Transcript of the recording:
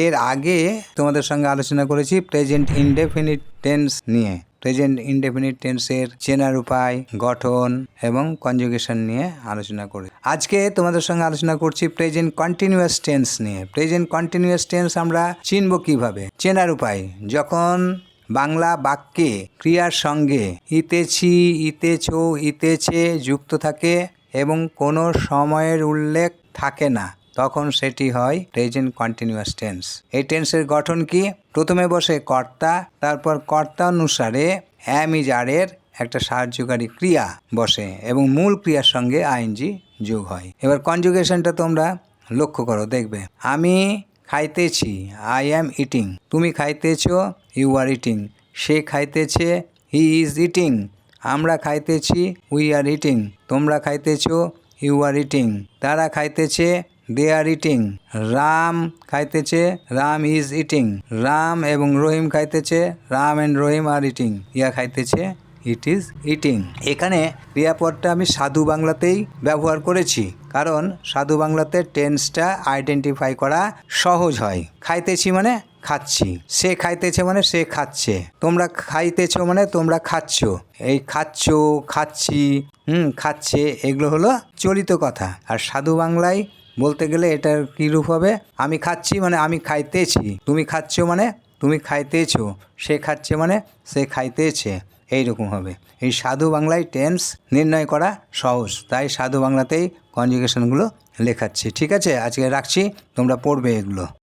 এর আগে তোমাদের সঙ্গে আলোচনা করেছি প্রেজেন্ট ইনডেফিনিট টেন্স নিয়ে। প্রেজেন্ট ইনডেফিনিট টেন্সের চেনার উপায়, গঠন এবং কনজুগেশন নিয়ে আলোচনা করি। আজকে তোমাদের সঙ্গে আলোচনা করছি প্রেজেন্ট কন্টিনিউয়াস টেন্স নিয়ে। প্রেজেন্ট কন্টিনিউয়াস টেন্স আমরা চিনব কিভাবে? চেনার উপায়, যখন বাংলা বাক্যে ক্রিয়ার সঙ্গে ইতেছি, ইতেছো, ইতেছে যুক্ত থাকে এবং কোনো সময়ের উল্লেখ থাকে না, তখন সেটি হয় প্রেজেন্ট কন্টিনিউয়াস টেন্স। এই টেন্সের গঠন কি? প্রথমে বসে কর্তা, তারপর কর্তা অনুসারে অ্যাম ইজ আরের একটা সাহায্যকারী ক্রিয়া বসে এবং মূল ক্রিয়ার সঙ্গে আইএনজি যোগ হয়। এবার কনজুগেশনটা তোমরা লক্ষ্য করো, দেখবে। আমি খাইতেছি, আই অ্যাম ইটিং। তুমি খাইতেছ, ইউ আর ইটিং। সে খাইতেছে, হি ইজ ইটিং। আমরা খাইতেছি, উই আর ইটিং। তোমরা খাইতেছ, ইউ আর ইটিং। তারা খাইতেছে, দে আর ইটিং। রাম খাইতেছে, রাম ইজ ইটিং। রাম এবং রহিম খাইতেছে, Ram and Rahim are eating. ইয়া খাইতেছে, ইট ইজ ইটিং। এখানে ক্রিয়াপদটা আমি সাধু বাংলাতেই ব্যবহার করেছি, কারণ সাধু বাংলাতে টেন্সটা আইডেন্টিফাই করা সহজ হয়। খাইতেছি মানে খাচ্ছি, সে খাইতেছে মানে সে খাচ্ছে, তোমরা খাইতেছ মানে তোমরা খাচ্ছ। এই খাচ্ছ, খাচ্ছি, খাচ্ছে, এগুলো হলো চলিত কথা। আর সাধু বাংলায় বলতে গেলে এটার কী রূপ হবে? আমি খাচ্ছি মানে আমি খাইতেছি, তুমি খাচ্ছ মানে তুমি খাইতেছ, সে খাচ্ছে মানে সে খাইতেছে, এইরকম হবে। এই সাধু বাংলায় টেন্স নির্ণয় করা সহজ, তাই সাধু বাংলাতেই কনজুগেশনগুলো লেখাচ্ছি। ঠিক আছে, আজকে রাখছি, তোমরা পড়বে এগুলো।